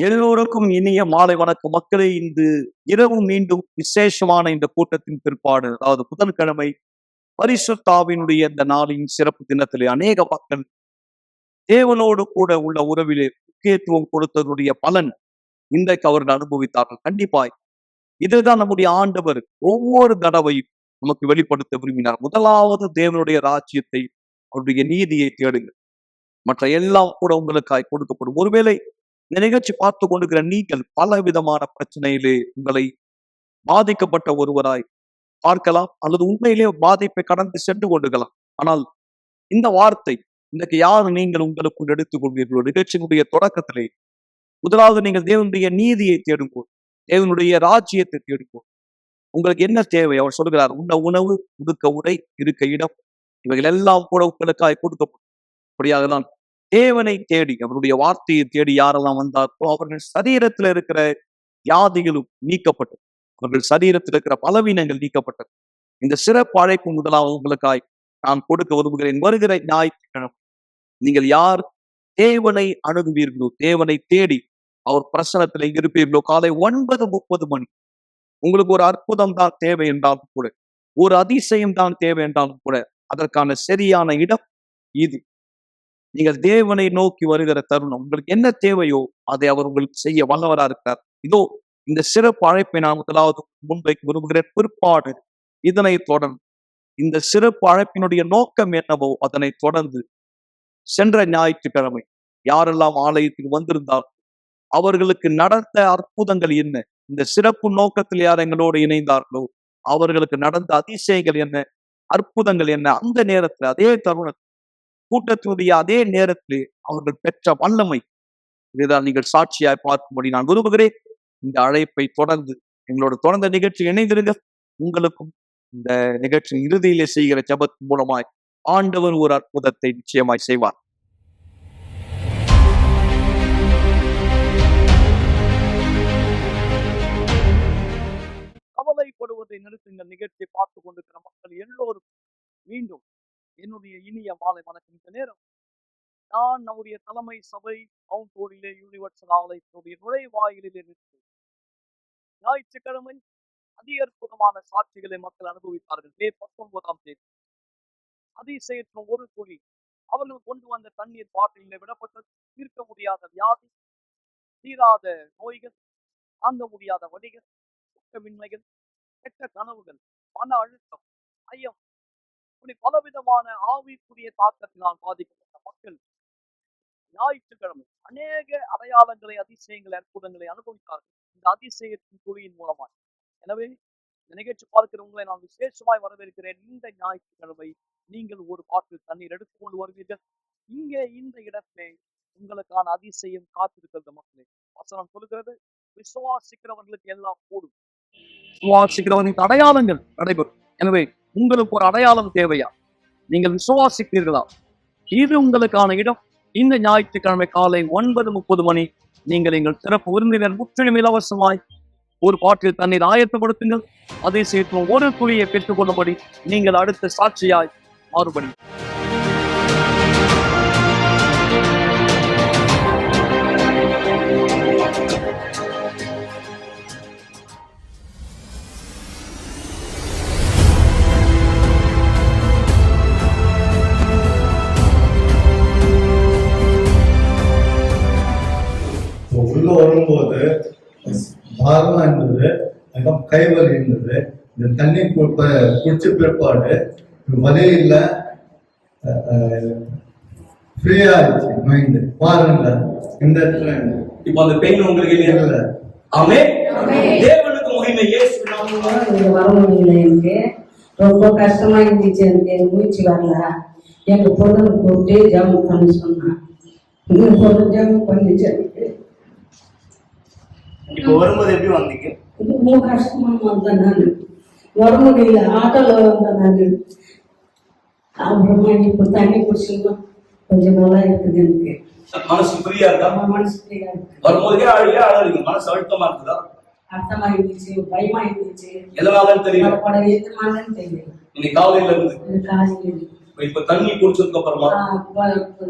எல்லோருக்கும் இனிய மாலை வணக்கம் மக்களே. இந்த இரவு மீண்டும் விசேஷமான இந்த கூட்டத்தின் பிற்பாடு, அதாவது புதன்கிழமை பரிசுத்தாவினுடைய இந்த நாளின் சிறப்பு தினத்திலே அநேக மக்கள் தேவனோடு கூட உள்ள உறவிலே முக்கியத்துவம் கொடுத்ததுடைய பலன் இன்றைக்கு அவர்கள் அனுபவித்தார்கள். கண்டிப்பாய் இதுதான் நம்முடைய ஆண்டவர் ஒவ்வொரு தடவையும் நமக்கு வெளிப்படுத்த விரும்பினார். முதலாவது தேவனுடைய ராஜ்யத்தை, அவருடைய நீதியை தேடுங்கள், மற்ற எல்லாம் கூட உங்களுக்காய் கொடுக்கப்படும். ஒருவேளை இந்த நிகழ்ச்சி பார்த்து கொண்டிருக்கிற நீங்கள் பல விதமான பிரச்சனையிலே உங்களை பாதிக்கப்பட்ட ஒருவராய் பார்க்கலாம், அல்லது உண்மையிலே பாதிப்பை கடந்து சென்று கொண்டுக்கலாம். ஆனால் இந்த வார்த்தை இன்றைக்கு யார் நீங்கள் உங்களுக்குள் எடுத்துக் கொள்வீர்களோ, நிகழ்ச்சியினுடைய தொடக்கத்திலே முதலாவது நீங்கள் தேவனுடைய நீதியை தேடும்போது, தேவனுடைய ராஜ்யத்தை தேடும்போது உங்களுக்கு என்ன தேவை அவர் சொல்கிறார். உண்ண உணவு, உடுக்க உடை, இருக்க இடம், இவைகள் எல்லாம் கூட உங்களுக்காக கொடுக்கப்படும். அப்படியாக தான் தேவனை தேடி, அவருடைய வார்த்தையை தேடி யாரெல்லாம் வந்தார்களோ அவர்கள் சரீரத்தில் இருக்கிற வியாதிகளும் நீக்கப்பட்டது, அவர்கள் சரீரத்தில் இருக்கிற பலவீனங்கள் நீக்கப்பட்டது. இந்த சிறப்பு அழைப்பு முதலாவது உங்களுக்காய் நான் கொடுக்க விரும்புகிறேன். வருகிற ஞாயிற்றுக்கிழமை நீங்கள் யார் தேவனை அணுகுவீர்களோ, தேவனை தேடி அவர் பிரசனத்தில் இருப்பீர்களோ, காலை 9:30 மணி உங்களுக்கு ஒரு அற்புதம் தான் தேவை என்றாலும் கூட, ஒரு அதிசயம் தான் தேவை என்றாலும் கூட, அதற்கான சரியான இடம் இது. நீங்கள் தேவனை நோக்கி வருகிற தருணம், உங்களுக்கு என்ன தேவையோ அதை அவர் உங்களுக்கு செய்ய வல்லவராக இருக்கிறார். இதோ இந்த சிறப்பு அழைப்பை நான் முதலாவது முன்வைக்க விரும்புகிறேன். பிற்பாடு இதனை தொடர்ந்து இந்த சிறப்பு அழைப்பினுடைய நோக்கம் என்னவோ அதனை தொடர்ந்து சென்ற ஞாயிற்றுக்கிழமை யாரெல்லாம் ஆலயத்துக்கு வந்திருந்தால் அவர்களுக்கு நடந்த அற்புதங்கள் என்ன, இந்த சிறப்பு நோக்கத்தில் யார் எங்களோடு இணைந்தார்களோ அவர்களுக்கு நடந்த அதிசயங்கள் என்ன, அற்புதங்கள் என்ன, அந்த நேரத்தில் அதே தருணத்தில் கூட்டத்தினுடைய அதே நேரத்திலே அவர்கள் பெற்ற வல்லமை, இதுதான் நீங்கள் சாட்சியாய் பார்க்கும்படி நான் விரும்புகிறேன். இந்த அழைப்பை தொடர்ந்து எங்களோட தொடர்ந்த நிகழ்ச்சி இணைந்திருங்க. உங்களுக்கும் இந்த நிகழ்ச்சியின் இறுதியிலே செய்கிற ஜெபத்தின் மூலமாய் ஆண்டவர் ஒரு அற்புதத்தை நிச்சயமாய் செய்வார். கவலைப்படுவதை நிறுத்துங்கள். நிகழ்ச்சியை பார்த்து கொண்டிருக்கிற மக்கள் எல்லோரும் மீண்டும் என்னுடைய இனிய மாலை வணக்கம். இந்த நேரம் நான் நம்முடைய தலைமை சபை மவுண்ட் யூனிவர்சல் ஆலயத்தினுடைய நுழைவாயிலில் நின்று ஞாயிற்றுக்கிழமை அதி அற்புதமான சாட்சிகளை மக்கள் அனுபவித்தார்கள். மே 19ஆம் தேதி அதிசயத்தின் ஒரு துளி அவர்கள் கொண்டு வந்த தண்ணீர் பாட்டிலே விடப்பட்டது. தீர்க்க முடியாத வியாதி, தீராத நோய்கள், தாங்க முடியாத வலிகள், தூக்கமின்மைகள், கெட்ட கனவுகள், மன அழுத்தம், ஐயம், இப்படி பலவிதமான ஆவிக்குரிய தாக்கத்தினால் பாதிக்கப்பட்ட மக்கள் ஞாயிற்றுக்கிழமை அநேக அடையாளங்களை, அதிசயங்களை, அற்புதங்களை அனுபவித்தார்கள் இந்த அதிசயத்தின் துளியின் மூலமாக. எனவே இந்த நிகழ்ச்சி பார்க்கிறவங்களை நான் விசேஷமாய் வரவேற்கிறேன். இந்த ஞாயிற்றுக்கிழமை நீங்கள் ஒரு பாட்டில் தண்ணீர் எடுத்துக்கொண்டு வருவீர்கள். இங்கே இந்த இடத்திலே உங்களுக்கான அதிசயம் காத்திருக்கிறது. மக்களே, வசனம் சொல்லுகிறது, விசுவாசிக்கிறவர்களுக்கு எல்லாம் கூடும். விசுவாசிக்கிறவர்களுக்கு அடையாளங்கள் நடைபெறும். எனவே உங்களுக்கு ஒரு அடையாளம் தேவையா? நீங்கள் விசுவாசிக்கிறீர்களா? இது உங்களுக்கான இடம். இந்த ஞாயிற்றுக்கிழமை காலை 9:30 மணி நீங்கள் எங்கள் சிறப்பு விருந்தினர் முற்றிலும் இலவசமாய் ஒரு பாட்டில் தண்ணீர் ஆயத்தப்படுத்துங்கள். அதே சேர்த்து ஒரு துளியை பெற்றுக் கொள்ளும்படி நீங்கள் அடுத்த சாட்சியாய் மாறுபடி. உள்ள வரும்போது பாரமா இருந்தது, கைவலி இருந்தது. இந்த தண்ணி குடிச்ச பிற்பாடு வலி இல்லை, ஃப்ரீயா ஆயிடுச்சு மைண்ட். பாருங்க இந்த இடத்துல இப்போ அந்த பெயின் உங்களுக்கு இல்ல. ஆமென். தேவனுக்கு மகிமை. இயேசு நாமத்தினால வர முடியல. எனக்கு ரொம்ப கஷ்டமா இருந்துச்சு. எனக்கு மூச்சு வரல. எங்க பொண்ணு கூப்பிட்டு ஜெபம் பண்ண சொன்னான். இந்த பொண்ணு ஜெபம் பண்ணிச்சு. இப்போ வரும்போது எப்படி வந்தீங்க? ரொம்ப கஷ்டமா வந்தேன். நான் வர முடியல. ஆட்டோல வந்தேன் நான். அப்புறமா இப்போ தண்ணி குடிச்சோம், கொஞ்சம் நல்லா இருக்குது. எனக்கு மனசு ஃப்ரீயா இருக்கா? மனசு ஃப்ரீயா இருக்கு. வரும்போதே அழகீங்க. மனசு அழுத்தமா இருக்குதா? அர்த்தமா இருந்துச்சு, பயமா இருந்துச்சு. எதனாலன்னு தெரியல, எதுனாலன்னு தெரியல. இன்னைக்கு காலையில இருந்து காலையில இப்ப தண்ணி குடிச்சதுக்கு அப்புறமா நல்லா இருக்கு.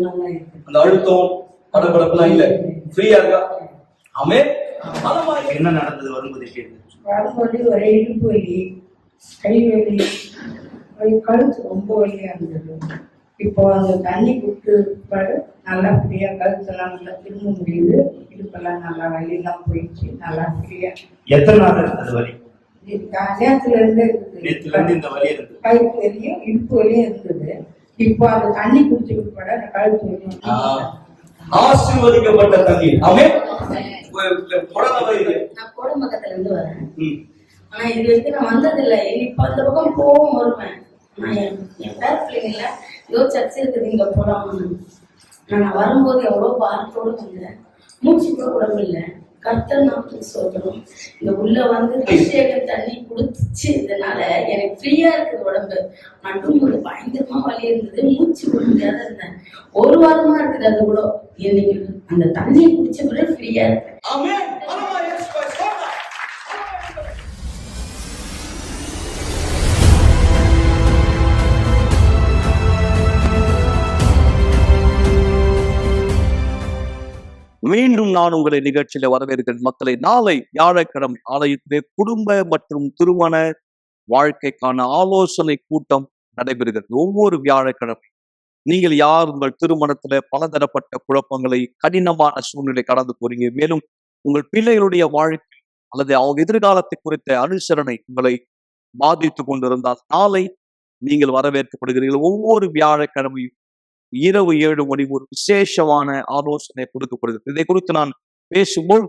அந்த அழுத்தம் படபடப்புலாம் இல்ல, ஃப்ரீயா இருக்கா? ஆமென். பலமாய் என்ன நடந்தது வரும்போது கேட்டு வரும்போது ஒரே இடுப்பு வலி, கை வலி, கழுத்து ரொம்ப வலியா இருந்தது. இப்போ அந்த தண்ணி குடித்து நல்லா ஃப்ரீயா கழுத்தெல்லாம் நல்லா திரும்ப முடியுது. இடுப்பெல்லாம் நல்லா வலியெல்லாம் போயிடுச்சு, நல்லா ஃப்ரீயா. எத்தனை நாள் இருந்தது வலி? நேரத்துல இருந்து நேத்துல இருந்து இந்த வலி இருந்தது. கழுத்து வலியும் இடுப்பு வலியும் இருந்தது. இப்போ அந்த தண்ணி குடிச்சு விட்பட அந்த கழுத்து வலியும் ஆசீர்வதிக்கப்பட்ட தண்ணீர். ஆமென். நான் கோடம்பக்கத்துல இருந்து வரேன். ஆனா இது வரைக்கும் நான் வந்ததில்லை. இப்ப அந்த பக்கம் போகவும் வருவேன். என் பேர பிள்ளைங்கள ஏதோ சர்ச்சை இருக்குது இங்க போலாம்னு. நான் வரும்போது எவ்வளவு பாரத்தோடு வந்தேன். மூச்சு கூட உடம்பு இல்லை. கர்த்தர் நாமத்துக்கு சொல்றோம். இந்த உள்ள வந்து அபிஷேகம் தண்ணி குடிச்சு இதனால எனக்கு ஃப்ரீயா இருக்குது உடம்பு. நடும்போது பயங்கரமா வலி இருந்தது. மூச்சு விட முடியாத இருந்தேன். ஒரு வாரமா இருக்குது அது கூட. இன்னைக்கு அந்த தண்ணி குடிச்ச பிறகு ஃப்ரீயா இருக்கேன். ஆமென். பலமாய் இயேசுவை சொல்லுங்க. மீண்டும் நான் உங்களை நிகழ்ச்சியில வரவேற்கிறேன் மக்களை. நாளை வியாழக்கிழமை ஆலயத்திலே குடும்ப மற்றும் திருமண வாழ்க்கைக்கான ஆலோசனை கூட்டம் நடைபெறுகிறது. ஒவ்வொரு வியாழக்கிழமை நீங்கள் யார் உங்கள் திருமணத்துல பலதரப்பட்ட குழப்பங்களை, கடினமான சூழ்நிலை கடந்து போறீங்க, மேலும் உங்கள் பிள்ளைகளுடைய வாழ்க்கை அல்லது அவங்க எதிர்காலத்தை குறித்த அனுசரணை உங்களை பாதித்து கொண்டிருந்தால் நாளை நீங்கள் வரவேற்கப்படுகிறீர்கள். ஒவ்வொரு வியாழக்கிழமையும் இரவு 7 மணி ஒரு விசேஷமான ஆலோசனை கொடுக்கப்படுகிறது. இதை குறித்து நான் பேசும்போது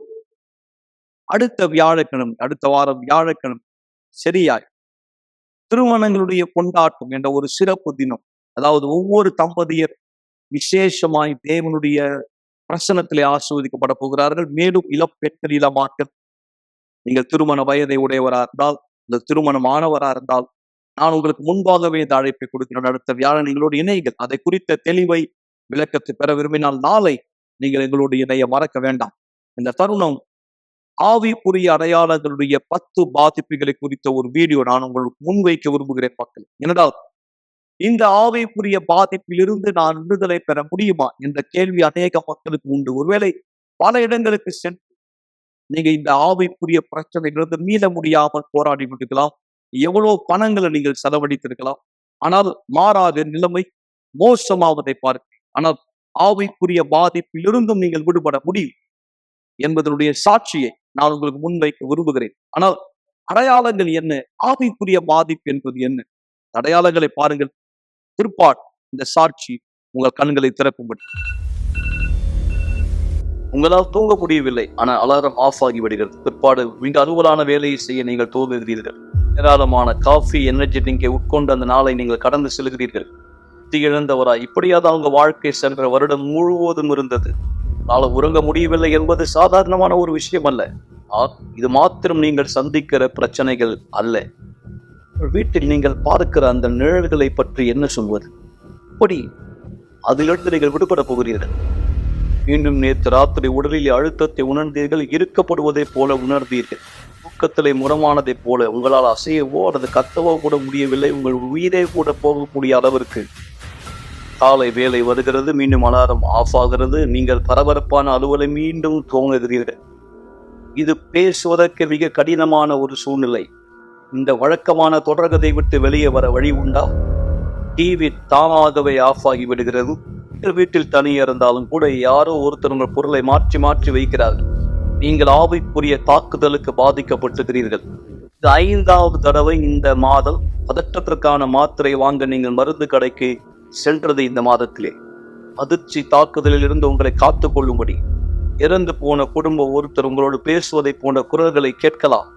அடுத்த வாரம் வியாழக்கிழமை சரியாய் திருமணங்களுடைய கொண்டாட்டம் என்ற ஒரு சிறப்பு தினம். அதாவது ஒவ்வொரு தம்பதியர் விசேஷமாய் தேவனுடைய பிரசனத்திலே ஆசீர்வதிக்கப்பட போகிறார்கள். மேலும் இளப்பெண்கள், இளமாக்கள், நீங்கள் திருமண வயதை உடையவரா இருந்தால், இந்த திருமணமானவரா இருந்தால், நான் உங்களுக்கு முன்பாகவே இந்த அழைப்பை கொடுக்கிறேன். அடுத்த வியாழன் எங்களோடு இணைகள். அதை குறித்த தெளிவை விளக்கத்தை பெற விரும்பினால் நாளை நீங்கள் எங்களோடு இணைய மறக்க வேண்டாம். இந்த தருணம் ஆவிக்குரிய அடையாளங்களுடைய 10 பாதிப்புகளை குறித்த ஒரு வீடியோ நான் உங்களுக்கு முன்வைக்க விரும்புகிறேன் மக்கள். ஏனென்றால் இந்த ஆவிக்குரிய பாதிப்பிலிருந்து நான் விடுதலை பெற முடியுமா என்ற கேள்வி அநேக மக்களுக்கு உண்டு. ஒருவேளை பல இடங்களுக்கு சென்று நீங்க இந்த ஆவிக்குரிய பிரச்சனைகளிலிருந்து மீள முடியாமல் போராடி கொண்டிருக்கலாம். எவ்வளவு பணங்களை நீங்கள் செலவழித்திருக்கலாம். ஆனால் மாறாத நிலைமை மோசமாவதை பார்க்கிறேன். ஆனால் ஆவிக்குரிய பாதிப்பிலிருந்தும் நீங்கள் விடுபட முடியும் என்பதனுடைய சாட்சியை நான் உங்களுக்கு முன்வைக்க விரும்புகிறேன். ஆனால் அடையாளங்கள் என்ன? ஆவிக்குரிய பாதிப்பு என்பது என்ன? அடையாளங்களை பாருங்கள். பிற்பாடு இந்த சாட்சி உங்கள் கண்களை திறக்கும்படி. உங்களால் தூங்க முடியவில்லை, ஆனால் அலாரம் ஆஃப் ஆகி விடுகிறது. பிற்பாடு மிக அலுவலான வேலையை செய்ய நீங்கள் தூங்குகிறீர்கள். ஏராளமான காஃபி, எனர்ஜி ட்ரிங்கை உட்கொண்டு அந்த நாளை நீங்கள் கடந்து செல்கிறீர்கள். இழந்தவராய் இப்படியாவது அவங்க வாழ்க்கை சென்ற வருடம் முழுவதும் இருந்தது. நாளை உறங்க முடியவில்லை என்பது சாதாரணமான ஒரு விஷயம் அல்ல. இது மாத்திரம் நீங்கள் சந்திக்கிற பிரச்சனைகள் அல்ல. வீட்டில் நீங்கள் பார்க்கிற அந்த நிழல்களை பற்றி என்ன சொல்வது? இப்படி அதிலிருந்து நீங்கள் விடுபட போகிறீர்கள். மீண்டும் நேற்று ராத்திரி உடலில் அழுத்தத்தை உணர்ந்தீர்கள். இருக்கப்படுவதை போல உணர்ந்தீர்கள். தூக்கத்திலே முரமானதை போல உங்களால் அசையவோ அல்லது கத்தவோ கூட முடியவில்லை. உங்கள் உயிரே கூட போகக்கூடிய அளவிற்கு காலை வேலை வருகிறது. மீண்டும் அலாரம் ஆஃப் ஆகிறது. நீங்கள் பரபரப்பான அலுவலை மீண்டும் துவங்குகிறீர்கள். இது பேசுவதற்கு மிக கடினமான ஒரு சூழ்நிலை. இந்த வழக்கமான தொடர்கதை விட்டு வெளியே வர வழி உண்டா? டிவி தானாகவே ஆஃப் ஆகி விடுகிறது. வீட்டில் தனியே இருந்தாலும் கூட யாரோ ஒருத்தர் உங்கள் பொருளை மாற்றி மாற்றி வைக்கிறார்கள். நீங்கள் ஆவிக்குரிய தாக்குதலுக்கு பாதிக்கப்பட்டிருக்கிறீர்கள். இது 5வது தடவை இந்த மாதம் பதற்றத்திற்கான மாத்திரை வாங்க நீங்கள் மருந்து கடைக்கு சென்றது. இந்த மாதத்திலே அதிர்ச்சி தாக்குதலில் இருந்து உங்களை காத்துக் கொள்ளும்படி இறந்து போன குடும்பம் ஒருத்தர் உங்களோடு பேசுவதை போன்ற குரல்களை கேட்கலாம்.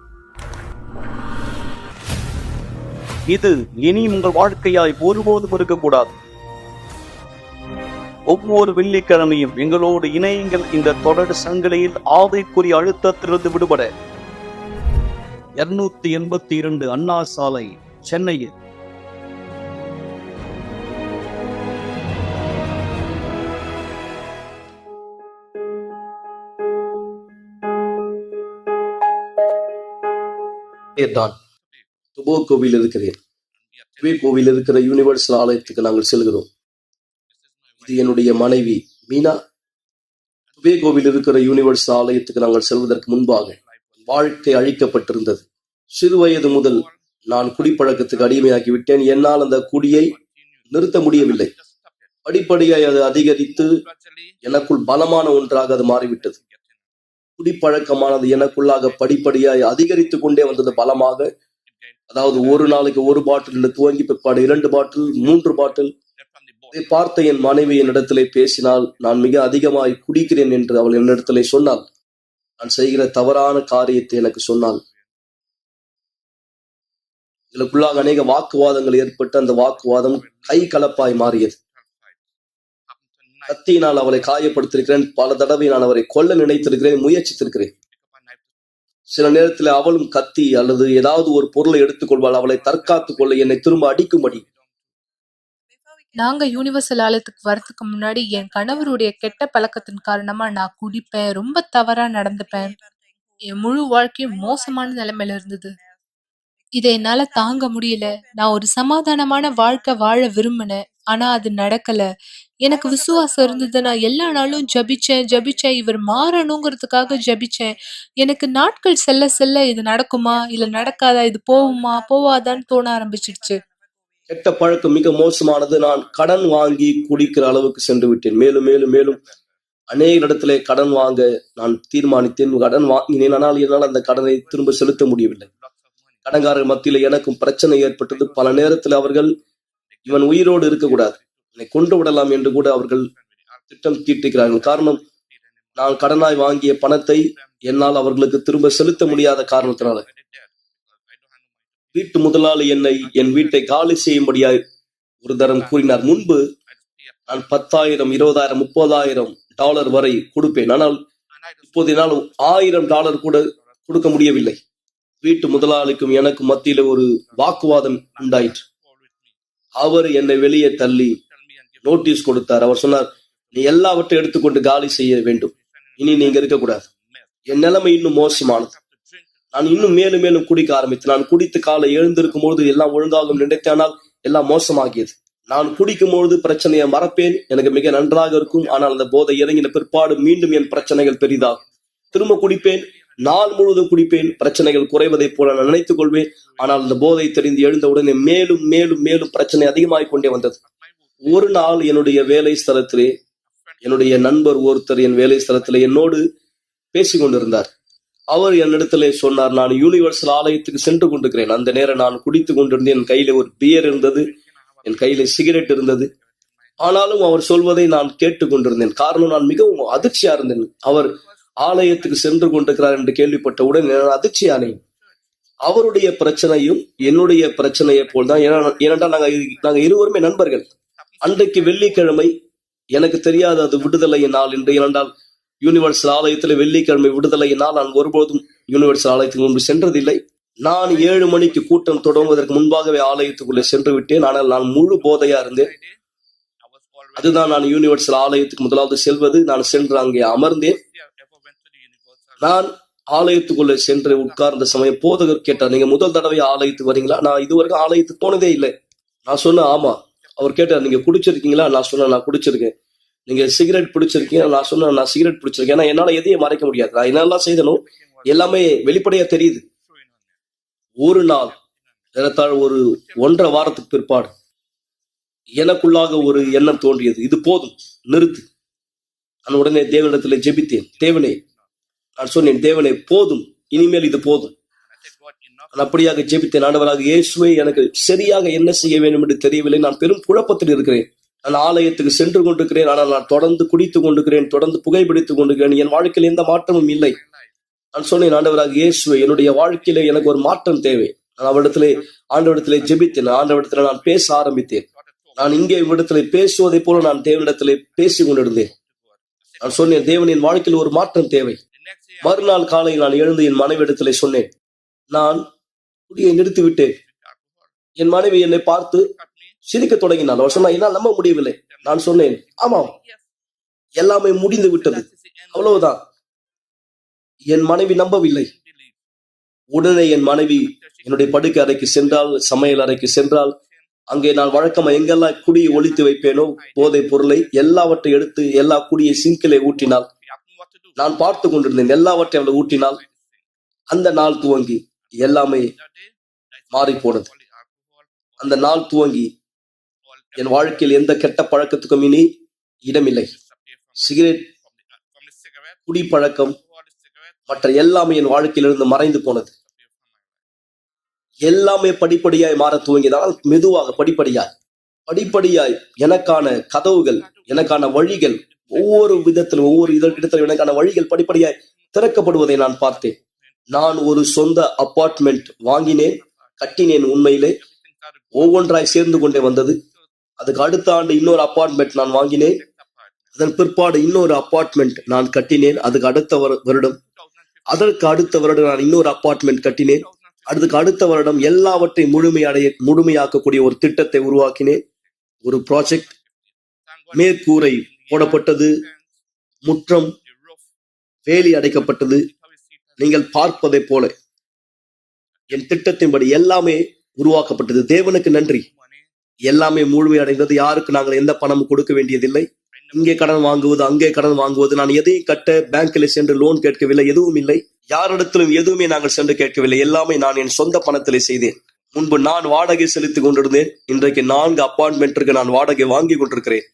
இது இனி உங்கள் வாழ்க்கையாய் ஒருபோதும் இருக்கக்கூடாது. ஒவ்வொரு வெள்ளிக்கிழமையும் எங்களோடு இணையுங்கள். இந்த தொடர் சங்கிலியில் ஆவிக்குரிய அழுத்தத்திலிருந்து விடுபட 282 அண்ணா சாலை, சென்னையில் தான் துபோ கோவில் இருக்கிறேன். துபே கோவில் இருக்கிற யூனிவர்சல் ஆலயத்துக்கு நாங்கள் செல்கிறோம். இது என்னுடைய மனைவி மீனா. துபேகோவில் இருக்கிற யூனிவர்சல் ஆலயத்துக்கு நாங்கள் செல்வதற்கு முன்பாக வாழ்க்கை அழிக்கப்பட்டிருந்தது. சிறு வயது முதல் நான் குடிப்பழக்கத்துக்கு அடிமையாகி விட்டேன். என்னால் அந்த குடியை நிறுத்த முடியவில்லை. படிப்படியாய் அது அதிகரித்து எனக்குள் பலமான ஒன்றாக அது மாறிவிட்டது. குடிப்பழக்கமானது எனக்குள்ளாக படிப்படியாய் அதிகரித்து கொண்டே வந்தது பலமாக. அதாவது ஒரு நாளைக்கு 1 பாட்டில் துவங்கி பிற்பாடு 2 பாட்டில் 3 பாட்டில். இதை பார்த்த என் மனைவி என்னிடத்திலே பேசினால், நான் மிக அதிகமாய் குடிக்கிறேன் என்று அவள் என்னிடத்திலே சொன்னாள். நான் செய்கிற தவறான காரியத்தை எனக்கு சொன்னாள். இதற்குள்ளாக அநேக வாக்குவாதங்கள் ஏற்பட்டு அந்த வாக்குவாதம் கை கலப்பாய் மாறியது. கத்தியினால் அவளை காயப்படுத்திருக்கிறேன். பல தடவை நான் அவரை கொல்ல நினைத்திருக்கிறேன், முயற்சித்திருக்கிறேன். சில நேரத்தில் அவளும் கத்தி அல்லது ஏதாவது ஒரு பொருளை எடுத்துக்கொள்வாள். அவளை தற்காத்துக் கொள்ள என்னை திரும்ப அடிக்கும்படி. நாங்க யூனிவர்சல் ஆலயத்துக்கு வரதுக்கு முன்னாடி என் கணவருடைய கெட்ட பழக்கத்தின் காரணமா நான் குடிப்பேன், ரொம்ப தவறா நடந்துப்பேன். என் முழு வாழ்க்கையும் மோசமான நிலைமையில இருந்தது. இதை என்னால தாங்க முடியல. நான் ஒரு சமாதானமான வாழ்க்கை வாழ விரும்பினேன். ஆனா அது நடக்கல. எனக்கு விசுவாசம் இருந்தது. நான் எல்லா நாளும் ஜபிச்சேன். இவர் மாறணுங்கிறதுக்காக ஜபிச்சேன். எனக்கு நாட்கள் செல்ல செல்ல இது நடக்குமா இல்ல நடக்காதா, இது போகுமா போவாதான்னு தோண ஆரம்பிச்சிடுச்சு. கெட்ட பழக்கம் மிக மோசமானது. நான் கடன் வாங்கி குடிக்கிற அளவுக்கு சென்று விட்டேன். மேலும் மேலும் மேலும் அநேக இடத்திலே கடன் வாங்க நான் தீர்மானித்தேன். கடன் வாங்கினேன். ஆனால் என்னால் அந்த கடனை திரும்ப செலுத்த முடியவில்லை. கடன்காரர் மத்தியில எனக்கும் பிரச்சனை ஏற்பட்டது. பல நேரத்தில் அவர்கள் இவன் உயிரோடு இருக்கக்கூடாது, என்னை கொண்டு விடலாம் என்று கூட அவர்கள் திட்டம் தீட்டுகிறார்கள். காரணம், நான் கடனாய் வாங்கிய பணத்தை என்னால் அவர்களுக்கு திரும்ப செலுத்த முடியாத காரணத்தினால. வீட்டு முதலாளி என்னை என் வீட்டை காலி செய்யும்படியாய் ஒரு தரம் கூறினார். முன்பு நான் 10,000, 20,000, 30,000 டாலர் வரை கொடுப்பேன். ஆனால் இப்போது என்னால் $1,000 கூட கொடுக்க முடியவில்லை. வீட்டு முதலாளிக்கும் எனக்கும் மத்தியில ஒரு வாக்குவாதம் உண்டாயிற்று. அவர் என்னை வெளியே தள்ளி நோட்டீஸ் கொடுத்தார். அவர் சொன்னார், நீ எல்லாவற்றையும் எடுத்துக்கொண்டு காலி செய்ய வேண்டும், இனி நீங்க இருக்கக்கூடாது. என் நிலைமை இன்னும் மோசமானது. நான் இன்னும் மேலும் மேலும் குடிக்க ஆரம்பித்தேன். நான் குடித்து காலை எழுந்திருக்கும் போது எல்லாம் ஒழுங்காகும் நினைத்தானால் எல்லாம் மோசமாகியது. நான் குடிக்கும் பொழுது பிரச்சனையை மறப்பேன், எனக்கு மிக நன்றாக இருக்கும். ஆனால் அந்த போதை இறங்கின பிற்பாடு மீண்டும் என் பிரச்சனைகள் பெரிதாகும். திரும்ப குடிப்பேன், நாள் முழுவதும் குடிப்பேன். பிரச்சனைகள் குறைவதை போல நான் நினைத்துக் கொள்வேன். ஆனால் அந்த போதை தெரிந்து எழுந்த உடனே மேலும் மேலும் மேலும் பிரச்சனை அதிகமாகிக் கொண்டே வந்தது. ஒரு நாள் என்னுடைய வேலை ஸ்தலத்திலே என்னுடைய நண்பர் ஒருத்தர் என் வேலை ஸ்தலத்திலே என்னோடு பேசிக் கொண்டிருந்தார். அவர் என்னிடத்திலே சொன்னார், நான் யூனிவர்சல் ஆலயத்துக்கு சென்று கொண்டிருக்கிறேன். அந்த நேரம் நான் குடித்துக் கொண்டிருந்தேன். என் கையில ஒரு பியர் இருந்தது, என் கையில சிகரெட் இருந்தது. ஆனாலும் அவர் சொல்வதை நான் கேட்டுக் கொண்டிருந்தேன். காரணம், நான் மிகவும் அதிர்ச்சியா இருந்தேன். அவர் ஆலயத்துக்கு சென்று கொண்டிருக்கிறார் என்று கேள்விப்பட்டவுடன் நான் அதிர்ச்சியானேன். அவருடைய பிரச்சனையும் என்னுடைய பிரச்சனையை போல்தான். ஏனென்றால் நாங்க இருவருமே நண்பர்கள். அன்றைக்கு வெள்ளிக்கிழமை, எனக்கு தெரியாது அது விடுதலை நாள் என்று. ஏனென்றால் யூனிவர்சல் ஆலயத்தில் வெள்ளிக்கிழமை விடுதலை நாள். நான் ஒருபோதும் யூனிவர்சல் ஆலயத்துக்கு முன்பு சென்றதில்லை. நான் 7 மணிக்கு கூட்டம் தொடங்குவதற்கு முன்பாகவே ஆலயத்துக்குள்ளே சென்று விட்டேன். ஆனால் நான் முழு போதையா இருந்தேன். அதுதான் நான் யூனிவர்சல் ஆலயத்துக்கு முதலாவது செல்வது. நான் சென்று அங்கே அமர்ந்தேன். நான் ஆலயத்துக்குள்ளே சென்று உட்கார்ந்த சமயம் போதகர் கேட்டார், நீங்க முதல் தடவை ஆலயத்துக்கு வரீங்களா? நான் இதுவரைக்கும் ஆலயத்துக்கு போனதே இல்லை. நான் சொன்னேன் ஆமா. அவர் கேட்டார், நீங்க குடிச்சிருக்கீங்களா? நான் சொன்னேன் நான் குடிச்சிருக்கேன். நீங்க சிகரெட் பிடிச்சிருக்கீங்க? நான் சொன்னேன் நான் சிகரெட் பிடிச்சிருக்கேன். ஏன்னா என்னால எதையும் மறைக்க முடியாது. நான் என்னெல்லாம் செய்தனும் எல்லாமே வெளிப்படையா தெரியுது. ஒரு நாள் ஏறத்தாழ ஒரு 1.5 வாரத்துக்கு பிற்பாடு எனக்குள்ளாக ஒரு எண்ணம் தோன்றியது, இது போதும், நிறுத்து. நான் உடனே தேவனிடத்தில் ஜெபித்தேன். தேவனே, நான் சொன்னேன், தேவனே போதும், இனிமேல் இது போதும். நான் அப்படியாக ஜெபித்தேன். ஆண்டவராக இயேசுவே, எனக்கு சரியாக என்ன செய்ய வேண்டும் என்று தெரியவில்லை. நான் பெரும் குழப்பத்தில் இருக்கிறேன். நான் ஆலயத்துக்கு சென்று கொண்டிருக்கிறேன், ஆனால் நான் தொடர்ந்து குடித்துக் கொண்டிருக்கிறேன், தொடர்ந்து புகைப்பிடித்துக் கொண்டிருக்கிறேன். என் வாழ்க்கையில் எந்த மாற்றமும் இல்லை. நான் சொன்னேன், ஆண்டவராக இயேசுவே, என்னுடைய வாழ்க்கையில எனக்கு ஒரு மாற்றம் தேவை. நான் அவரிடத்திலே ஆண்டவரிடத்திலே ஜெபித்தேன். ஆண்டவரிடத்திலே நான் பேச ஆரம்பித்தேன். நான் இங்கே இவ்விடத்திலே பேசுவதை போல நான் தேவனிடத்திலே பேசிக் கொண்டிருந்தேன். நான் சொன்னேன், தேவனின் வாழ்க்கையில் ஒரு மாற்றம் தேவை. மறுநாள் காலை நான் எழுந்து என் மனைவி இடத்திலே சொன்னேன், நான் குடியை நிறுத்திவிட்டேன். என் மனைவி என்னை பார்த்து சிரிக்க தொடங்கினாள். அவர் சொன்னா, என்னால் நம்ப முடியவில்லை. நான் சொன்னேன், ஆமாம், எல்லாமே முடிந்து விட்டது, அவ்வளவுதான். என் மனைவி நம்பவில்லை. உடனே என் மனைவி என்னுடைய படுக்கை அறைக்கு சென்றால், சமையல் அறைக்கு சென்றால், அங்கே நான் வழக்கமா எங்கெல்லாம் குடியை ஒழித்து வைப்பேனோ போதை பொருளை எல்லாவற்றை எடுத்து எல்லா குடியை சிங்கிலே ஊற்றினாள். நான் பார்த்து கொண்டிருந்தேன். எல்லாவற்றையும் அவள் ஊற்றினால் அந்த நாள் துவங்கி எல்லாமே மாறி போனது. அந்த நாள் துவங்கி என் வாழ்க்கையில் எந்த கெட்ட பழக்கத்துக்கும் இனி இடமில்லை. சிகரெட், குடிப்பழக்கம், மற்ற எல்லாமே என் வாழ்க்கையிலிருந்து மறைந்து போனது. எல்லாமே படிப்படியாய் மாற துவங்கியதால் மெதுவாக படிப்படியாய் எனக்கான கதவுகள், எனக்கான வழிகள், ஒவ்வொரு விதத்திலும் ஒவ்வொரு இடத்திலும் எனக்கான வழிகள் படிப்படியாய் திறக்கப்படுவதை நான் பார்த்தேன். நான் ஒரு சொந்த அபார்ட்மெண்ட் வாங்கினேன், கட்டினேன். உண்மையிலே ஒவ்வொன்றாய் சேர்ந்து கொண்டே வந்தது. அதுக்கு அடுத்த ஆண்டு இன்னொரு அபார்ட்மெண்ட் நான் வாங்கினேன். அதன் பிற்பாடு இன்னொரு அபார்ட்மெண்ட் நான் கட்டினேன். அதுக்கு அடுத்த வருடம், அதற்கு அடுத்த வருடம் நான் இன்னொரு அபார்ட்மெண்ட் கட்டினேன். அதுக்கு அடுத்த வருடம் எல்லாவற்றையும் முழுமையாக்கக்கூடிய ஒரு திட்டத்தை உருவாக்கினேன். ஒரு ப்ராஜெக்ட். மேற்கூரை போடப்பட்டது, முற்றம் வேலி அடைக்கப்பட்டது. நீங்கள் பார்ப்பதை போல என் திட்டத்தின்படி எல்லாமே உருவாக்கப்பட்டது. தேவனுக்கு நன்றி, எல்லாமே முழுமையடைந்தது. யாருக்கு நாங்கள் எந்த பணமும் கொடுக்க வேண்டியதில்லை. இங்கே கடன் வாங்குவது, அங்கே கடன் வாங்குவது, நான் எதையும் கட்ட பேங்க்கில் சென்று லோன் கேட்கவில்லை, எதுவும் இல்லை. யாரிடத்திலும் எதுவுமே நாங்கள் சென்று கேட்கவில்லை. எல்லாமே நான் என் சொந்த பணத்திலே செய்தேன். முன்பு நான் வாடகை செலுத்திக் கொண்டிருந்தேன். இன்றைக்கு 4 அபார்ட்மெண்ட்டிற்கு நான் வாடகை வாங்கி கொண்டிருக்கிறேன்.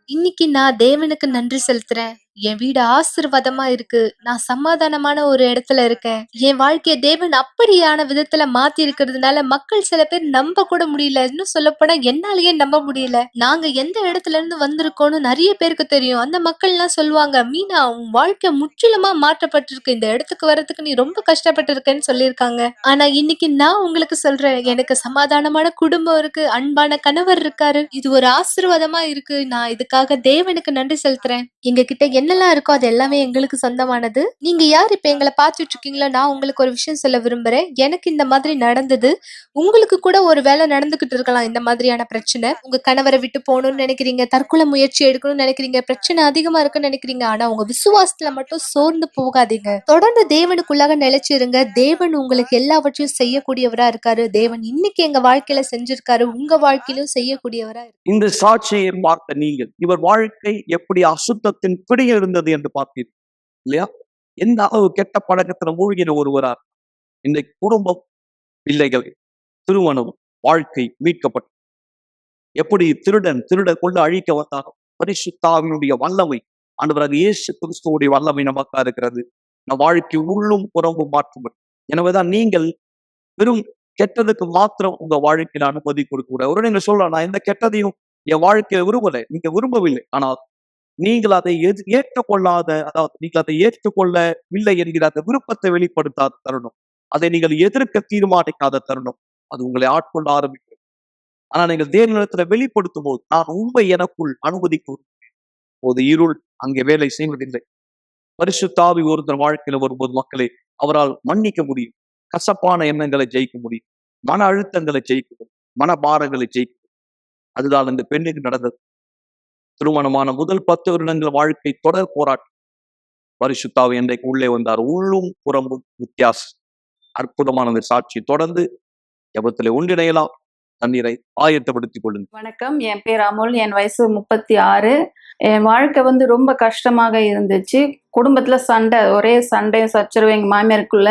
இன்னைக்கு நான் தேவனுக்கு நன்றி செலுத்துறேன். என் வீடு ஆசீர்வாதமா இருக்கு. நான் சமாதானமான ஒரு இடத்துல இருக்கேன். என் வாழ்க்கைய தேவன் அப்படியான விதத்துல மாத்தி இருக்கிறதுனால மக்கள் சில பேர் நம்ப கூட முடியல. இன்னும் சொல்ல போனா என்னாலயே நம்ப முடியல. நாங்க எந்த இடத்துல இருந்து வந்திருக்கோம்னு நிறைய பேருக்கு தெரியும். அந்த மக்கள் எல்லாம் சொல்லுவாங்க, மீனா உன் வாழ்க்கை முற்றிலுமா மாற்றப்பட்டிருக்கு, இந்த இடத்துக்கு வர்றதுக்கு நீ ரொம்ப கஷ்டப்பட்டு இருக்கேன்னு சொல்லியிருக்காங்க. ஆனா இன்னைக்கு நான் உங்களுக்கு சொல்றேன், எனக்கு சமாதானமான குடும்பம் இருக்கு, அன்பான கணவர் இருக்காரு. இது ஒரு ஆசீர்வாதமா இருக்கு. நான் இதுக்காக தேவனுக்கு நன்றி செலுத்துறேன். எங்க கிட்ட என்னெல்லாம் இருக்கோ அது எல்லாமே எங்களுக்கு சொந்தமானது. நீங்க யார் இப்ப எங்களை பார்த்துட்டு இருக்கீங்களோ, நான் உங்களுக்கு ஒரு விஷயம் சொல்ல விரும்புறேன். எனக்கு இந்த மாதிரி நடந்தது. உங்களுக்கு கூட ஒரு வேலை நடந்துகிட்டு இருக்கலாம் இந்த மாதிரியான பிரச்சனை. உங்க கணவரை விட்டு போகணும்னு நினைக்கிறீங்க, தற்கொலை முயற்சி எடுக்கணும்னு நினைக்கிறீங்க, பிரச்சனை அதிகமா இருக்குன்னு நினைக்கிறீங்க. ஆனா உங்க விசுவாசத்துல மட்டும் சோர்ந்து போகாதீங்க. தொடர்ந்து தேவனுக்குள்ளாக நிலைச்சிருங்க. தேவன் உங்களுக்கு எல்லாவற்றையும் செய்யக்கூடியவரா இருக்காரு. தேவன் இன்னைக்கு எங்க வாழ்க்கையில செஞ்சிருக்காரு, உங்க வாழ்க்கையிலும் செய்யக்கூடியவரா இருக்கு. இந்த சாட்சியை பார்த்த நீங்கள் இவர் வாழ்க்கை எப்படி அசுத்தத்தின் பிடியில் இருந்தது என்று பார்த்தீர்கள் இல்லையா? எந்த அளவு கெட்ட பழக்கத்துல மூழ்கின ஒருவரா இன்றைக்கு குடும்பம், பிள்ளைகள், திருமணம், வாழ்க்கை மீட்கப்பட்டது. எப்படி திருடன் கொண்டு அழிக்க வந்தாரோ, பரிசுத்தாவினுடைய வல்லமை, ஆண்டவராக இயேசு கிறிஸ்துவுடைய வல்லமை நமக்கா இருக்கிறது. நம் வாழ்க்கை உள்ளும் புறம்பும் மாற்றும். எனவேதான் நீங்கள் வெறும் கெட்டதுக்கு மாத்திரம் உங்க வாழ்க்கையில அனுமதி கொடுக்க கூடாது. ஒரு நீங்க சொல்லலாம், நான் எந்த கெட்டதையும் என் வாழ்க்கையில விரும்பலை. நீங்க விரும்பவில்லை, ஆனால் நீங்கள் அதை ஏற்றுக்கொள்ளாத, அதாவது நீங்கள் அதை ஏற்றுக்கொள்ளவில்லை என்கிற அந்த விருப்பத்தை வெளிப்படுத்தாத தருணம், அதை நீங்கள் எதிர்க்க தீர்மானிக்காத தருணம், அது உங்களை ஆட்கொள்ள ஆரம்பிக்கும். ஆனா நீங்கள் தேவனிடத்துல வெளிப்படுத்தும் போது, நான் உண்மை எனக்குள் அனுமதிக்கும் போது இருள் அங்கே வேலை செய்வதில்லை. பரிசுத்த ஆவி ஒருத்தர் வாழ்க்கையில வரும்போது மக்களை அவரால் மன்னிக்க முடியும். கசப்பான எண்ணங்களை ஜெயிக்க முடியும். மன அழுத்தங்களை ஜெயிக்க முடியும். மனபாரங்களை ஜெயிக்க முடியும். அதுதான் இந்த பெண்ணுக்கு நடந்தது. திருமணமான முதல் 10 வருடங்கள் வாழ்க்கை தொடர் போராட்டம். பரிசுத்த ஆவி இன்றைக்கு உள்ளே வந்தார். உள்ளும் புறம்பும் வித்தியாசம். அற்புதமான அந்த சாட்சி தொடர்ந்து ஜெபத்திலே ஒன்றிணையலாம். தண்ணீரை ஆயத்தப்படுத்திக் கொள்ளுங்க. வணக்கம், என் பேர் அமுல். என் வயசு 36. என் வாழ்க்கை ரொம்ப கஷ்டமாக இருந்துச்சு. குடும்பத்துல சண்டை, ஒரே சண்டையும் சச்சரவும். எங்க மாமியாருக்குள்ள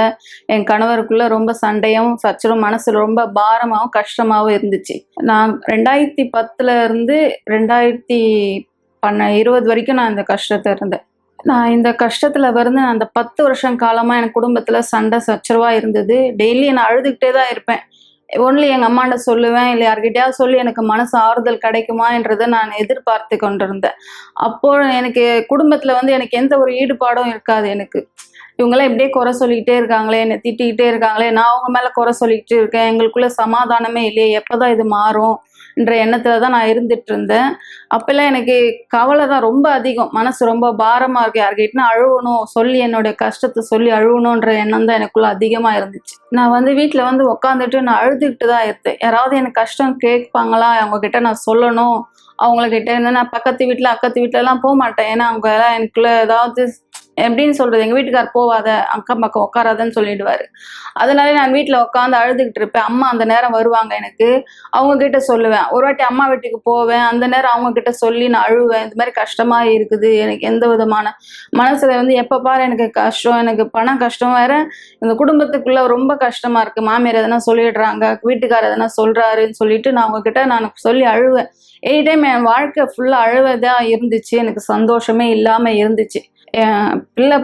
என் கணவருக்குள்ள ரொம்ப சண்டையும் சச்சரவும், மனசுல ரொம்ப பாரமாகவும் கஷ்டமாகவும் இருந்துச்சு. நான் 2010 இருந்து 2020 வரைக்கும் நான் இந்த கஷ்டத்தை இருந்தேன். நான் இந்த கஷ்டத்துல அந்த 10 வருஷம் காலமா எனக்கு குடும்பத்துல சண்டை சச்சரவா இருந்தது. டெய்லி நான் அழுதுகிட்டே தான் இருப்பேன். ஒன்லி எங்க அம்மாண்ட சொல்லுவேன், இல்லை யார்கிட்டயாவது சொல்லி எனக்கு மனசு ஆறுதல் கிடைக்குமா என்றதை நான் எதிர்பார்த்து கொண்டிருந்தேன். அப்போ எனக்கு குடும்பத்துல எனக்கு எந்த ஒரு ஈடுபாடும் இருக்காது. எனக்கு இவங்கெல்லாம் இப்படியே குறை சொல்லிக்கிட்டே இருக்காங்களே, என்னை திட்டிக்கிட்டே இருக்காங்களே, நான் அவங்க மேல குறை சொல்லிக்கிட்டு இருக்கேன், எங்களுக்குள்ள சமாதானமே இல்லையே, எப்பதான் இது மாறும், என்ற எண்ணத்துல தான் நான் இருந்துட்டு இருந்தேன். அப்பெல்லாம் எனக்கு கவலை தான் ரொம்ப அதிகம், மனசு ரொம்ப பாரமா இருக்கு, யார்கிட்ட அழுவணும், சொல்லி என்னுடைய கஷ்டத்தை சொல்லி அழுவணுன்ற எண்ணம் தான் எனக்குள்ள அதிகமா இருந்துச்சு. நான் வந்து வீட்டுல வந்து உட்காந்துட்டு நான் அழுதுகிட்டு தான் இருந்தேன். யாராவது எனக்கு கஷ்டம் கேட்பாங்களா, அவங்க கிட்ட நான் சொல்லணும், அவங்கக்கிட்ட இருந்து நான் பக்கத்து வீட்டில் அக்கத்து வீட்டிலலாம் போக மாட்டேன். ஏன்னா அவங்க எல்லாம் எனக்குள்ள ஏதாவது எப்படின்னு சொல்றது, எங்கள் வீட்டுக்கார் போவாத அக்கம் பக்கம் உட்காராதன்னு சொல்லிடுவாரு. அதனால நான் வீட்டில் உட்காந்து அழுதுகிட்டு இருப்பேன். அம்மா அந்த நேரம் வருவாங்க, எனக்கு அவங்க கிட்ட சொல்லுவேன். ஒரு வாட்டி அம்மா வீட்டுக்கு போவேன், அந்த நேரம் அவங்க கிட்ட சொல்லி நான் அழுவேன். இந்த மாதிரி கஷ்டமா இருக்குது, எனக்கு எந்த விதமான மனசுல வந்து எப்ப பாரு எனக்கு கஷ்டம், எனக்கு பணம் கஷ்டம், வேற இந்த குடும்பத்துக்குள்ள ரொம்ப கஷ்டமா இருக்கு, மாமியார் எதனா சொல்லிடுறாங்க, வீட்டுக்காரர் எதனா சொல்றாருன்னு சொல்லிட்டு நான் அவங்க கிட்ட நான் சொல்லி அழுவேன். எனி டைம் என் வாழ்க்கை ஃபுல்லா அழுவதா இருந்துச்சு, எனக்கு சந்தோஷமே இல்லாம இருந்துச்சு. என் பிள்ளை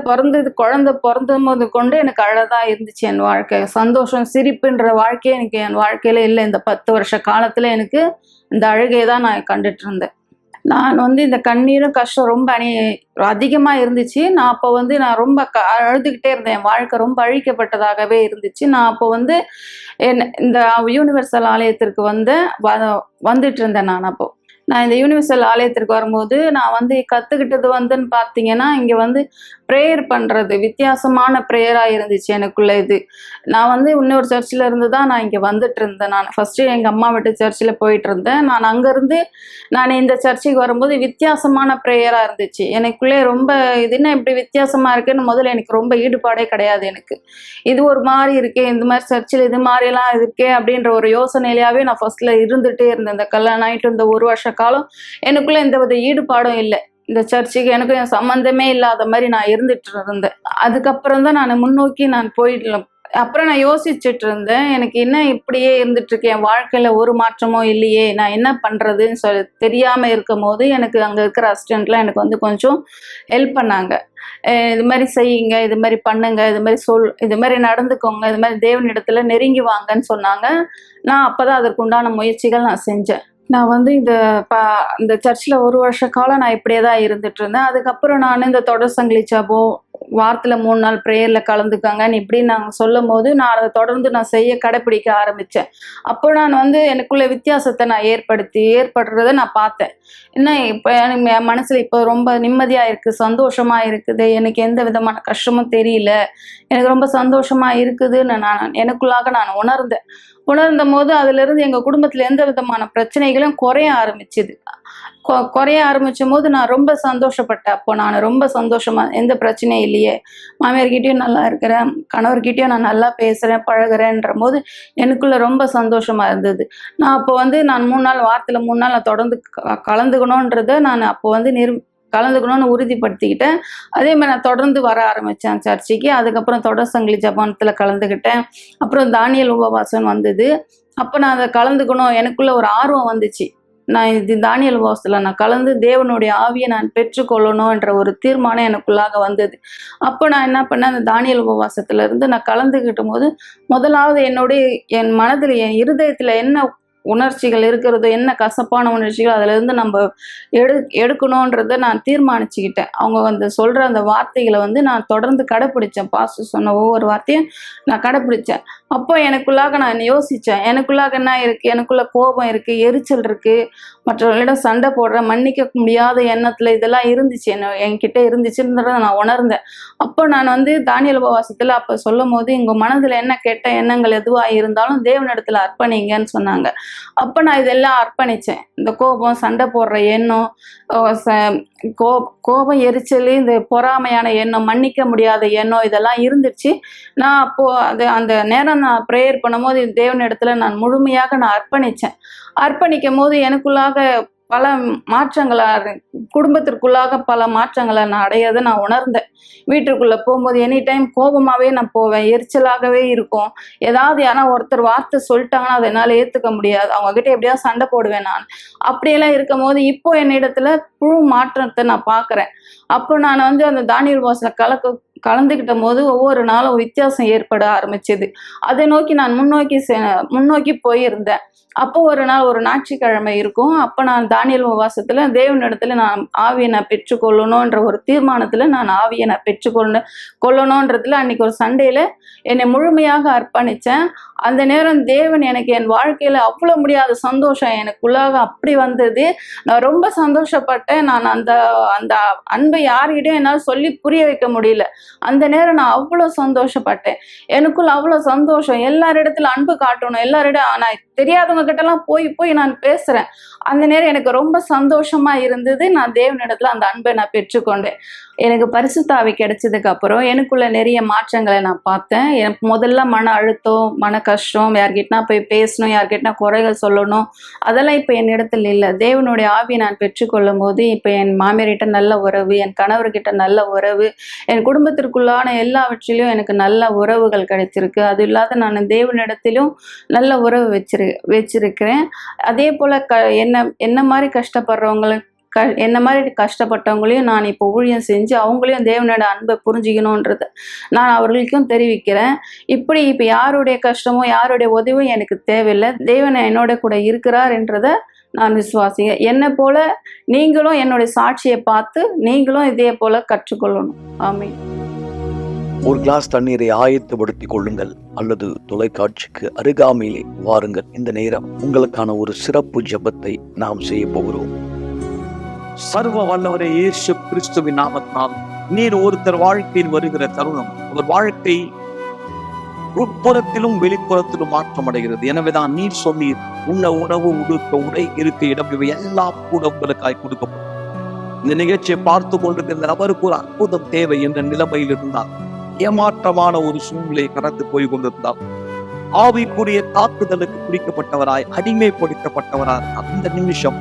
குழந்தை பிறந்தும் போது கொண்டு எனக்கு அழகா இருந்துச்சு என் வாழ்க்கை. சந்தோஷம் சிரிப்புன்ற வாழ்க்கையே எனக்கு என் வாழ்க்கையில இல்லை. இந்த 10 வருஷ காலத்துல எனக்கு இந்த அழுகையை தான் நான் கண்டுட்டு இருந்தேன். நான் வந்து இந்த கண்ணீரும் கஷ்டம் ரொம்ப அதிகமா இருந்துச்சு. நான் அப்போ வந்து நான் ரொம்ப அழுதுகிட்டே இருந்தேன். என் வாழ்க்கை ரொம்ப அழிக்கப்பட்டதாகவே இருந்துச்சு. நான் அப்போ வந்து இந்த யூனிவர்சல் ஆலயத்திற்கு வந்துட்டு இருந்தேன். நான் இந்த யூனிவர்சல் ஆலயத்திற்கு வரும்போது நான் வந்து கற்றுக்கிட்டது வந்துன்னு பார்த்தீங்கன்னா, இங்கே வந்து ப்ரேயர் பண்ணுறது வித்தியாசமான ப்ரேயராக இருந்துச்சு எனக்குள்ள. இது நான் வந்து இன்னொரு சர்ச்சில் இருந்து தான் நான் இங்கே வந்துட்டு இருந்தேன். நான் ஃபஸ்ட்டு எங்கள் அம்மா வீட்டு சர்ச்சில் போயிட்டு இருந்தேன். நான் அங்கேருந்து நான் இந்த சர்ச்சுக்கு வரும்போது வித்தியாசமான ப்ரேயராக இருந்துச்சு எனக்குள்ளே. ரொம்ப இது என்ன இப்படி வித்தியாசமாக இருக்குன்னு முதல்ல எனக்கு ரொம்ப ஈடுபாடே கிடையாது. எனக்கு இது ஒரு மாதிரி இருக்கே, இந்த மாதிரி சர்ச்சில் இது மாதிரிலாம் இருக்கே அப்படின்ற ஒரு யோசனையிலேயே நான் ஃபர்ஸ்ட்ல இருந்துகிட்டே இருந்தேன். இந்த கல்யாணம் ஆகிட்டு இந்த 1 வருஷ காலம் எனக்குள்ள எந்த வித ஈடுபாடும் இல்லை. இந்த சர்ச்சுக்கு எனக்கும் என் சம்மந்தமே இல்லாத மாதிரி நான் இருந்துட்டு இருந்தேன். அதுக்கப்புறம் தான் நான் முன்னோக்கி நான் போயிட்டு அப்புறம் நான் யோசிச்சுட்டு இருந்தேன், எனக்கு என்ன இப்படியே இருந்துட்டு இருக்கேன், என் வாழ்க்கையில ஒரு மாற்றமோ இல்லையே, நான் என்ன பண்றதுன்னு சொல்லி தெரியாம இருக்கும் போது எனக்கு அங்க இருக்கிற அசிஸ்டன்ட்லாம் எனக்கு வந்து கொஞ்சம் ஹெல்ப் பண்ணாங்க. இது மாதிரி செய்யுங்க, இது மாதிரி பண்ணுங்க, இது மாதிரி நடந்துக்கோங்க, இது மாதிரி தேவனிடத்துல நெருங்கி வாங்கன்னு சொன்னாங்க. நான் அப்பதான் அதற்குண்டான முயற்சிகள் நான் செஞ்சேன். நான் வந்து இந்த சர்ச்சில் 1 வருஷ காலம் நான் இப்படியே தான் இருந்துட்டு இருந்தேன். அதுக்கப்புறம் நான் இந்த தொடர் சங்கிலி ஜெபம், வாரத்தில் 3 நாள் ப்ரேயரில் கலந்துக்காங்கன்னு இப்படி நாங்கள் சொல்லும் போது நான் அதை தொடர்ந்து நான் கடைப்பிடிக்க ஆரம்பித்தேன். அப்போ நான் வந்து எனக்குள்ள வித்தியாசத்தை நான் ஏற்படுறதை நான் பார்த்தேன். என்ன இப்போ எனக்கு என் மனசில் இப்போ ரொம்ப நிம்மதியாக இருக்குது, சந்தோஷமாக இருக்குது, எனக்கு எந்த விதமான கஷ்டமும் தெரியல, எனக்கு ரொம்ப சந்தோஷமாக இருக்குதுன்னு எனக்குள்ளாக நான் உணர்ந்த போது அதிலிருந்து எங்கள் குடும்பத்தில் எந்த விதமான பிரச்சனைகளும் குறைய ஆரம்பிச்சும் போது நான் ரொம்ப சந்தோஷப்பட்டேன். அப்போ நான் ரொம்ப சந்தோஷமா, எந்த பிரச்சனையும் இல்லையே, மாமியார்கிட்டயும் நல்லா இருக்கிறேன், கணவர்கிட்டயும் நான் நல்லா பேசுறேன் பழகிறேன்ற போது எனக்குள்ள ரொம்ப சந்தோஷமா இருந்தது. நான் அப்போ வந்து நான் 3 நாள் வாரத்தில் 3 நாள் நான் தொடர்ந்து கலந்துக்கணுன்றதை நான் அப்போ வந்து கலந்துக்கணும்னு உறுதிப்படுத்திக்கிட்டேன். அதே மாதிரி நான் தொடர்ந்து வர ஆரம்பித்தேன் சர்ச்சுக்கு. அதுக்கப்புறம் தொடர் சங்கிலி ஜெபத்தில் கலந்துக்கிட்டேன். அப்புறம் தானியல் உபவாசம் வந்தது. அப்போ நான் அதை கலந்துக்கணும், எனக்குள்ள ஒரு ஆர்வம் வந்துச்சு. நான் இது தானியல் உபவாசத்தில் நான் கலந்து தேவனுடைய ஆவியை நான் பெற்றுக்கொள்ளணுன்ற ஒரு தீர்மானம் எனக்குள்ளாக வந்தது. அப்போ நான் என்ன பண்ணேன், அந்த தானியல் உபவாசத்துல இருந்து நான் கலந்துக்கிட்டும் போது முதலாவது என் மனதில் என் இருதயத்தில் என்ன உணர்ச்சிகள் இருக்கிறதோ, என்ன கசப்பான உணர்ச்சிகள் அதிலிருந்து நம்ம எடுக்கணுன்றதை நான் தீர்மானிச்சுக்கிட்டேன். அவங்க வந்து சொல்ற அந்த வார்த்தைகளை வந்து நான் தொடர்ந்து கடைப்பிடிச்சேன். பாஸ்டர் சொன்ன ஒவ்வொரு வார்த்தையும் நான் கடைப்பிடிச்சேன். அப்போ எனக்குள்ளாக நான் யோசித்தேன், எனக்குள்ளாக என்ன இருக்குது, எனக்குள்ள கோபம் இருக்குது, எரிச்சல் இருக்குது, மற்றவர்களிடம் சண்டை போடுறேன், மன்னிக்க முடியாத எண்ணத்தில் இதெல்லாம் இருந்துச்சு, என்கிட்ட இருந்துச்சுன்றதை நான் உணர்ந்தேன். அப்போ நான் வந்து தானியல் உபவாசத்தில் அப்போ சொல்லும் போது, உங்கள் மனதில் என்ன கெட்ட எண்ணங்கள் எதுவாக இருந்தாலும் தேவனிடத்தில் அர்ப்பணிங்கன்னு சொன்னாங்க. அப்போ நான் இதெல்லாம் அர்ப்பணித்தேன். இந்த கோபம், சண்டை போடுற எண்ணம், கோபம், எரிச்சல், இந்த பொறாமையான எண்ணம், மன்னிக்க முடியாத எண்ணம் இதெல்லாம் இருந்துச்சு. நான் அப்போது அந்த நேரம் நான் ப்ரேயர் பண்ணும்போது தேவனிடத்துல நான் முழுமையாக நான் அர்ப்பணிக்கும் போது எனக்குள்ளாக பல மாற்றங்களை, குடும்பத்திற்குள்ளாக பல மாற்றங்களை நான் அடையதை நான் உணர்ந்தேன். வீட்டுக்குள்ளே போகும்போது எனி டைம் கோபமாகவே நான் போவேன், எரிச்சலாகவே இருக்கும். ஏதாவது யாராவது ஒருத்தர் வார்த்தை சொல்லிட்டாங்கன்னா அதை என்னால் ஏற்றுக்க முடியாது, அவங்ககிட்ட எப்படியாவது சண்டை போடுவேன் நான். அப்படியெல்லாம் இருக்கும் போது இப்போ என்னிடத்துல புழு மாற்றத்தை நான் பார்க்குறேன். அப்போ நான் வந்து அந்த தானியல் உபவாசத்தில் கலந்துக்கிட்ட போது ஒவ்வொரு நாளும் வித்தியாசம் ஏற்பட ஆரம்பிச்சது. அதை நோக்கி நான் முன்னோக்கி போயிருந்தேன். அப்போ ஒரு நாள் ஒரு ஞாயிற்றுக்கிழமை இருக்கும். அப்போ நான் தானியல் உபவாசத்தில் தேவனிடத்துல நான் ஆவியை நான் பெற்றுக்கொள்ளணுன்ற ஒரு தீர்மானத்தில் நான் ஆவியை நான் பெற்றுக்கொள்ளணுன்றதுல அன்னைக்கு ஒரு சண்டேல என்னை முழுமையாக அர்ப்பணித்தேன். அந்த நேரம் தேவன் எனக்கு என் வாழ்க்கையில அவ்வளோ முடியாத சந்தோஷம் எனக்குள்ளாக அப்படி வந்தது. நான் ரொம்ப சந்தோஷப்பட்டேன். நான் அந்த அந்த அன்பை யார்கிட்டயும் என்னால் சொல்லி புரிய வைக்க முடியல. அந்த நேரம் நான் அவ்வளோ சந்தோஷப்பட்டேன். எனக்குள்ள அவ்வளோ சந்தோஷம். எல்லாரிடத்துல அன்பு காட்டணும், எல்லாரிடம் நான் தெரியாதவங்க கிட்டலாம் போய் நான் பேசுறேன். அந்த நேரம் எனக்கு ரொம்ப சந்தோஷமா இருந்தது. நான் தேவனிடத்துல அந்த அன்பை நான் பெற்றுக்கொண்டேன். எனக்கு பரிசுத்த ஆவி கிடைச்சதுக்கு அப்புறம் எனக்குள்ள நிறைய மாற்றங்களை நான் பார்த்தேன். எனக்கு முதல்ல மன அழுத்தம், மன கஷ்டம், யார்கிட்டனா போய் பேசணும், யார்கிட்டனா குறைகள் சொல்லணும், அதெல்லாம் இப்போ என் இடத்துல இல்லை. தேவனுடைய ஆவியை நான் பெற்றுக்கொள்ளும் போது இப்போ என் மாமியார்கிட்ட நல்ல உறவு, என் கணவர்கிட்ட நல்ல உறவு, என் குடும்பத்திற்குள்ளான எல்லாவற்றிலும் எனக்கு நல்ல உறவுகள் கிடைச்சிருக்கு. அது இல்லாத நான் தேவனிடத்திலும் நல்ல உறவு வச்சிருக்கிறேன். அதே போல் என்ன மாதிரி கஷ்டப்படுறவங்களுக்கு என்ன மாதிரி கஷ்டப்பட்டவங்களையும் நான் இப்போ ஊழியம் செஞ்சு அவங்களையும் தேவனோட அன்பை புரிஞ்சிக்கணுன்றதை நான் அவர்களுக்கும் தெரிவிக்கிறேன். இப்போ யாருடைய கஷ்டமோ யாருடைய உதவியும் எனக்கு தேவையில்லை. தேவன் என்னோட கூட இருக்கிறார் என்றதை நான் விசுவாசிங்க. என்னை போல நீங்களும் என்னுடைய சாட்சியை பார்த்து நீங்களும் இதே போல கற்றுக்கொள்ளணும். ஆமென். ஒரு கிளாஸ் தண்ணீரை ஆயத்தப்படுத்திக் கொள்ளுங்கள் அல்லது தொலைக்காட்சிக்கு அருகாமையிலே வாருங்கள். இந்த நேரம் உங்களுக்கான ஒரு சிறப்பு ஜெபத்தை நாம் செய்ய போகிறோம். சர்வ வல்லவரே இயேசு கிறிஸ்துவின் நாமத்தினால் நீர் ஒருத்தர் வாழ்க்கையில் வருகிற தருணம் அவர் வாழ்க்கை உட்புறத்திலும் வெளிப்புறத்திலும் மாற்றம் அடைகிறது. எனவேதான் நீர் சொன்னீர், உண்ண உணவு, உடுக்க உடை, இருக்க இடம், இவை எல்லாம் கூட உங்களுக்காய் கொடுக்கப்படும். இந்த நிகழ்ச்சியை பார்த்து கொண்டிருக்கிற நபருக்கு ஒரு அற்புதம் தேவை என்ற நிலைமையில் இருந்தால், ஏமாற்றமான ஒரு சூழ்நிலை கடந்து போய் கொண்டிருந்தால், ஆவிக்குரிய தாக்குதலுக்கு பிடிக்கப்பட்டவராய் அடிமைப்படுத்தப்பட்டவராய் அந்த நிமிஷம்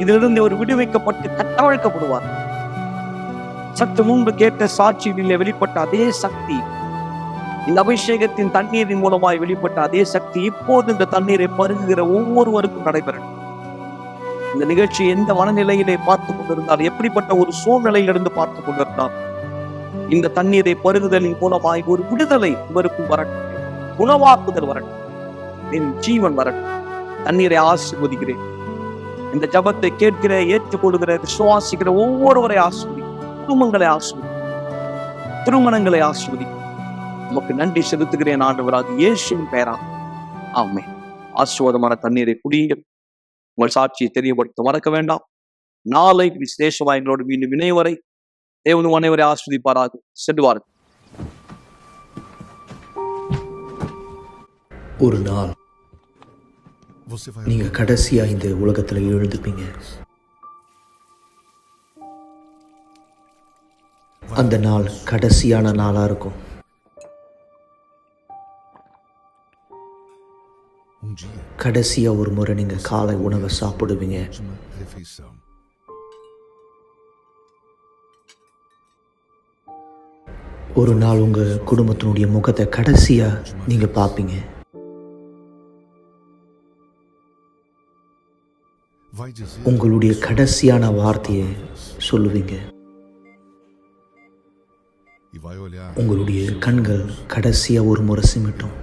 இதிலிருந்து ஒரு விடுவிக்கப்பட்டு கட்டவழ்க்கப்படுவார். சற்று முன்பு கேட்ட சாட்சியிலே வெளிப்பட்ட அதே சக்தி, இந்த அபிஷேகத்தின் தண்ணீரின் மூலமாய் வெளிப்பட்ட அதே சக்தி இப்போது இந்த தண்ணீரை பருகுகிற ஒவ்வொருவருக்கும் நடைபெறும். இந்த நிகழ்ச்சி எந்த மனநிலையிலே பார்த்து கொண்டிருந்தால், எப்படிப்பட்ட ஒரு சூழ்நிலையிலிருந்து பார்த்து கொண்டிருந்தால், இந்த தண்ணீரை பருகுதலின் மூலமாய் ஒரு விடுதலை இவருக்கும் வரட்டும், குணவாக்குதல் வரட்டும், என் ஜீவன் வரட்டும். தண்ணீரை ஆசீர்வதிக்கிறேன். இந்த ஜபத்தை கேட்கிற, ஏற்றுக்கொள்கிற, விசுவாசிக்கிற ஒவ்வொருவரை ஆசீர்வதி, குடும்பங்களை ஆசீர்வதி, திருமணங்களை ஆசீர்வதி. நமக்கு நன்றி செலுத்துகிறேன் ஆண்டவராக இயேசுவின் பெயரால். ஆமென். ஆசீர்வாதமான தண்ணீரை குடியுங்கள். உங்கள் சாட்சியை தெரியப்படுத்த மறக்க வேண்டாம். நாளை விசேஷமாக எங்களோடு மீண்டும் இணைவரை தேவன் அனைவரை ஆசீர்வதிப்பாராக. செல்வார்கள். ஒரு நாள் நீங்க கடைசியா இந்த உலகத்துல எழுந்துப்பீங்க. அந்த நாள் கடைசியான நாளா இருக்கும். கடைசியா ஒரு முறை நீங்க காலை உணவை சாப்பிடுவீங்க. ஒரு நாள் உங்க குடும்பத்தினுடைய முகத்தை கடைசியா நீங்க பார்ப்பீங்க. உங்களுடைய கடைசியான வார்த்தையை சொல்லுவீங்க. உங்களுடைய கண்கள் கடைசியா ஒரு முறை சிமிட்டும்.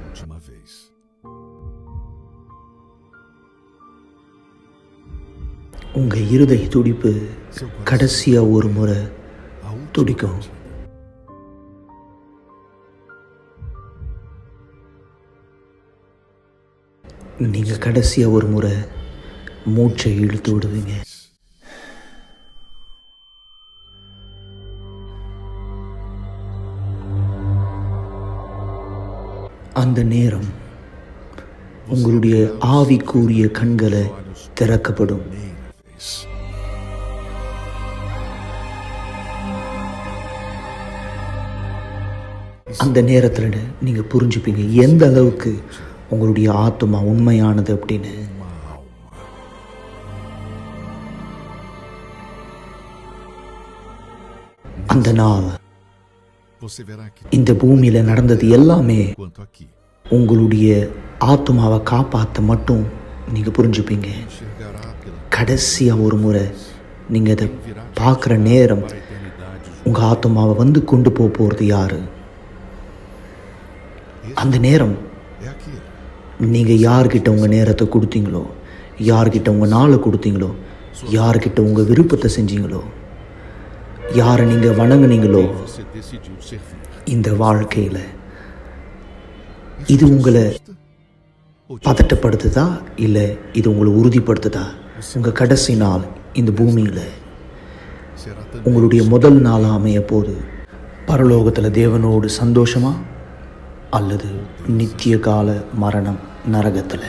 உங்க இருதய துடிப்பு கடைசியா ஒரு முறை துடிக்கும். நீங்க கடைசியா ஒரு முறை மூச்சை இழுத்து விடுவீங்க. அந்த நேரம் உங்களுடைய ஆவிக்குரிய கண்களை திறக்கப்படும். அந்த நேரத்தில் நீங்க புரிஞ்சுப்பீங்க எந்த அளவுக்கு உங்களுடைய ஆத்மா உண்மையானது அப்படின்னு. அந்த நாள் இந்த பூமியில நடந்தது எல்லாமே உங்களுடைய ஆத்மாவை காப்பாற்ற மட்டும் நீங்க புரிஞ்சுப்பீங்க. கடைசியா ஒரு முறை நீங்க இதை பார்க்குற நேரம் உங்க ஆத்மாவை வந்து கொண்டு போறது யாரு? அந்த நேரம் நீங்க யார்கிட்ட உங்க நேரத்தை கொடுத்தீங்களோ, யார்கிட்ட உங்க நாளை கொடுத்தீங்களோ, யார்கிட்ட உங்க விருப்பத்தை செஞ்சீங்களோ, யாரை நீங்க வணங்குனீங்களோ, இந்த வாழ்க்கையில இது உங்களை பதட்டப்படுத்துதா இல்லை இது உங்களை உறுதிப்படுத்துதா? உங்கள் கடைசி நாள் இந்த பூமியில் உங்களுடைய முதல் நாளாக அமைய போது பரலோகத்தில் தேவனோடு சந்தோஷமா அல்லது நித்திய கால மரணம் நரகத்தில்?